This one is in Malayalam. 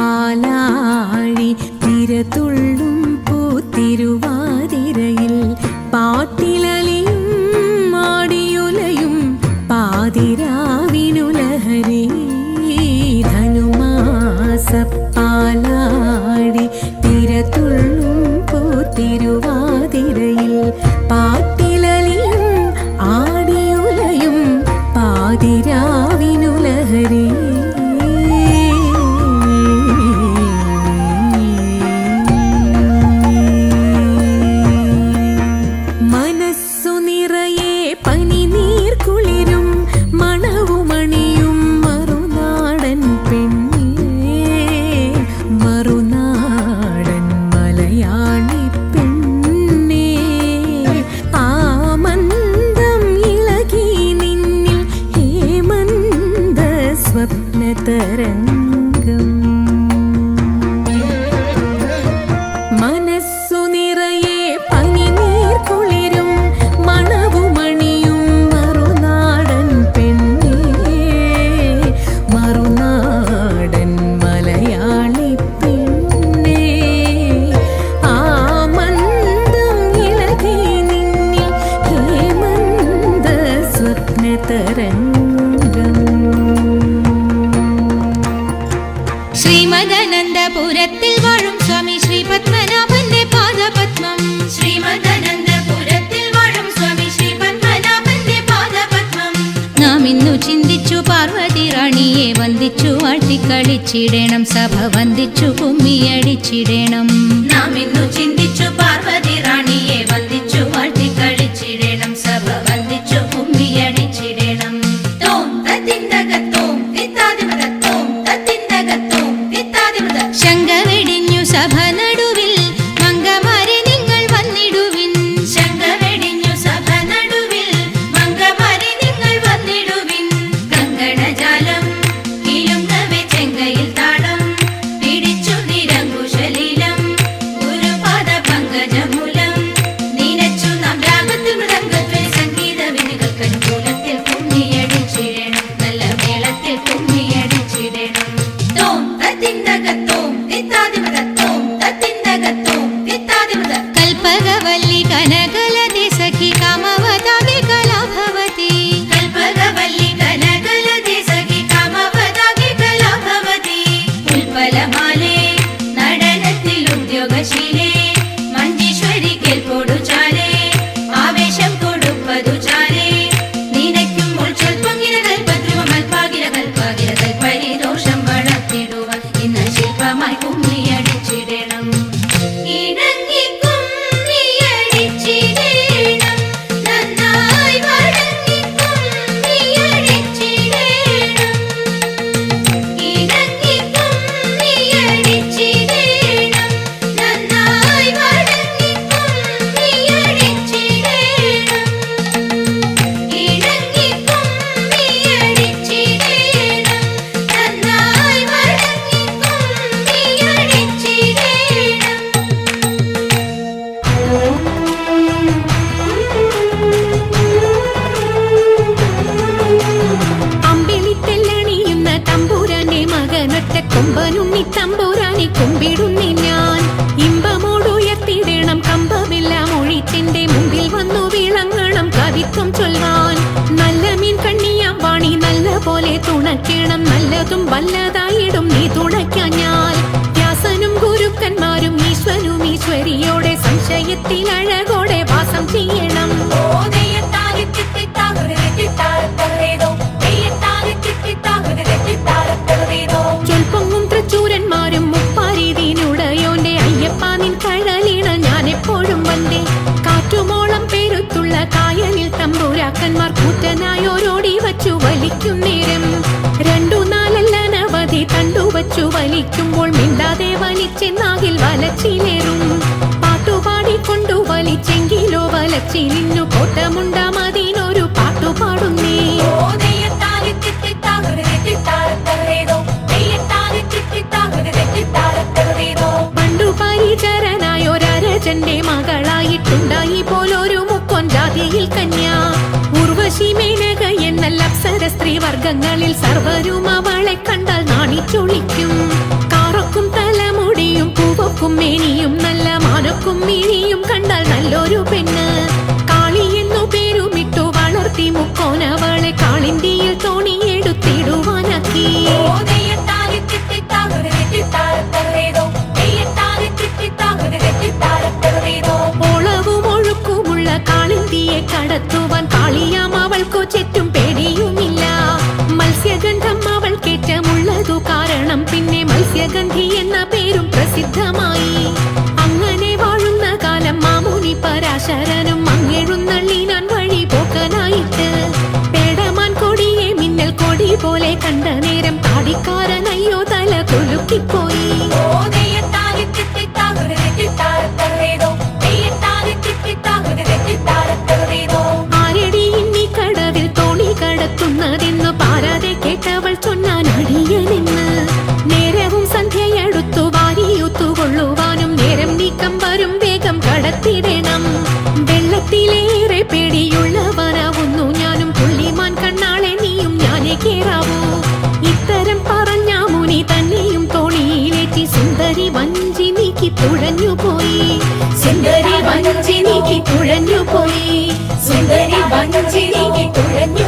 ധനുമാസപ്പാലാഴി തിരതുള്ളും പൂത്തിരുവാതിരയിൽ പാട്ടിലലിയും മാടിയുലയും പാതിരാവിനുലഹരി. ധനുമാസപ്പാലാഴി തിരതുള്ളും പൂത്തിരുവാതിരയിൽ പാട്ടിലലിയും ആടിയുലയും പാതിരാവിനുലഹരി. തരംഗം മനസ്സു നിറയെ പനിനീർ കുളിരും മണവുമണിയും മറുനാടൻ പെണ്ണേ, മറുനാടൻ മലയാളി പെണ്ണേ. ആ മന്ദം ഇളകി നിന്നിൽ ഹേമന്ത സ്വപ്ന തരംഗം. ശ്രീമദനന്തപുരത്തിൽ വാഴും സ്വാമി ശ്രീ പത്മനാഭന്റെ പാദപത്മം. ശ്രീമദനന്തപുരത്തിൽ വാഴും സ്വാമി ശ്രീ പത്മനാഭന്റെ പാദപത്മം. നാം ഇന്നു ചിന്തിച്ചു പാർവതി റാണിയെ വന്ദിച്ചു വാഴ്ത്തിക്കളിച്ചിടണം, സഭ വന്ദിച്ചു കുമ്മിയടിച്ചിടണം. നാം ഇന്നു ചിന്തിച്ചു പാർവതി റാണിയെ വന്ദിച്ചു വാഴ്ത്തിക്കളിച്ചിടണം, സഭ വന്ദിച്ചു കുമ്മിയടിച്ചിടണം. തോം തത്തിന്തകത്തോം തിത്താദിമതത്തോം തത്തിന്തകത്തോം ശങ്ക വെടിഞ്ഞു സഭ നടുവിൽ മംഗമാരെ നിങ്ങൾ വന്നിടുവിൻ. ശങ്ക വെടിഞ്ഞു സഭ നടുവിൽ മംഗമാരെ നിങ്ങൾ വന്നിടുവിൻ. കങ്കണജാലം കിലുങ്ങവെ ചെങ്കയിൽ താളം പിടിച്ചു നിരങ്കുശലീലം ഗുരുപാദ പങ്കജമൂലം നീനച്ചു നാം രാഗത്തിൽ മൃദംഗത്തിൽ സംഗീത വിധികൾക്കനുകൂലത്തിൽ കുമ്മിയടിച്ചിടണം, നല്ല മേളത്തിൽ കുമ്മിയടിച്ചിടണം. തോം തത്തിന്തകത്തോം കൽപകവല്ലി കനകലതി സഖി കാമവതാകെ കലാഭവതി. കൽപകവല്ലി കനകലതി സഖി കാമവതാകെ കലാഭവതി. ഉൽപ്പലമാലേ നടനത്തിൽ ഉദ്യോഗശീലേ മഞ്ജീശ്വരി കേൾപ്പോടു ചാരേ ആവേശം കൊടുപ്പതു ചാരേ. നിനക്കും ഉൾച്ചൊൽപ്പൊങ്ങിര കൽപ്പദ്രുവ കൽപ്പാകിര കൽപ്പാകിര കൽപ്പരിദോഷം വളർത്തിടുവാൻ ഇന്ന് ശില്പമായി കുമ്മിയടിച്ചിടണം. ഇണങ്ങി കുമ്മിയടിച്ചിടണം, നന്നായി വഴങ്ങി കുമ്മിയടിച്ചിടണം. ഇണങ്ങി കുമ്മിയടിച്ചിടണം, നന്നായി വഴങ്ങി കുമ്മിയടിച്ചിടണം. ഇണങ്ങി കുമ്മിയടിച്ചിടണം, നന്നായി വഴങ്ങി അമ്പിളിത്തെല്ലണിയുന്ന തമ്പുരാന്റെ മകനൊറ്റ കൊമ്പനുണ്ണി തമ്പുരാനെ കുമ്പിടുന്നി ഞാൻ. ഇമ്പമോടുയർത്തിടണം കമ്പമെല്ലാം ഒഴിച്ചെന്റെ മുമ്പിൽ വന്നു വിളങ്ങണം കവിത്വം ചൊൽവാൻ. നല്ല മീൻ കണ്ണിയാം വാണി നല്ല പോലെ തുണയ്ക്കണം, നല്ലതും വല്ലതായിടും നീ തുണയ്ക്കാൻ ഞാൻ. വ്യാസനും ഗുരുക്കന്മാരും ഈശ്വരും ഈശ്വരിയോടെ സംശയത്തിൽ അഴകോടെ വാസം ചെയ്യണം. ചൊൽപ്പൊങ്ങും തൃച്ചൂരന്മാരും മുപ്പാരീതിനുടയോന്റെ അയ്യപ്പ നിൻ കഴലിണ ഞാൻ എപ്പോഴും വந்தே. കാറ്റുമോളം പേരുത്തുള്ള കായലിൽ തമ്പുരാക്കന്മാർ കൂറ്റനായോരോടി വച്ചു വലിക്കും നേരം. 2-4 അനവധി തണ്ടുവച്ചു വലിക്കുമ്പോൾ മിണ്ടാതെ വലിച്ചെന്നാകിൽ വലച്ചിലേറും. പാട്ടുപാടിക്കൊണ്ടു വലിച്ചെങ്കിലോ വലച്ചിലിന്നു കോട്ടമുണ്ടാമതിനൊരു പാട്ടുപാടുന്നേ. പണ്ടു തന്നിൽ കന്യ ഉർവശി മേനക എന്നല്ല അപ്സര സ്ത്രീ വർഗങ്ങളിൽ സർവരും അവളെ കണ്ടാൽ നാണിച്ചൊളിക്കും കാറൊക്കും തലമുടിയും പൂവൊക്കും മേനിയും നല്ല മാനൊക്കും മിഴിയും കണ്ടാൽ നല്ലൊരു പെണ്ണ് കാളി എന്നു പേരുമിട്ടു വളർത്തി മുക്കോനവളെ കാളിന്തിയിൽ തോണിയെടുത്തിടുവാനാക്കി ഓളവും ഒഴുക്കുമുള്ള കാളിന്തിയെ കടത്തുവാൻ കാളിയാം അവൾക്കു ചുറ്റും പേടിയുമില്ല മത്സ്യഗന്ധം അവൾ കേറ്റമുള്ളതു കാരണം പിന്നെ മത്സ്യഗന്ധി എന്ന പേരും പ്രസിദ്ധമായി അങ്ങനെ വാഴുന്ന കാലം മാമുനി പരാശരനും മങ്ങെഴുന്നള്ളിനാൻ വഴി പോക്കനായിട്ട് പേടമാൻ കൊടിയെ മിന്നൽ കൊടി പോലെ കണ്ട നേരം താടിക്കാരനയ്യോ തല കുലുക്കിപ്പോയി ആരടി ഇന്നീ കടവിൽ തോണി കടത്തുന്നതെന്നു പാരാതെ കേട്ടവൾ ചൊന്നാൻ അടിയനെന്ന് നേരവും സന്ധ്യയടുത്തു വാരിയൂത്തുകൊള്ളുവാനും നേരം നീക്കം വരും വേഗം കടത്തിടണം വെള്ളത്തിലേറെ പേടിയുള്ളവനാവുന്നു ഞാനും പുള്ളിമാൻ കണ്ണാളെ നീയും ഞാനേ കേറാവൂ ഇത്തരം പറഞ്ഞ മുനി തന്നെയും തോണിയിലേറ്റി സുന്ദരി വഞ്ചി നീക്കി തുഴഞ്ഞുപോയി സുന്ദരി വഞ്ചി നീക്കി തുഴഞ്ഞുപോയി സുന്ദരി വഞ്ചി നീക്കി തുഴഞ്ഞു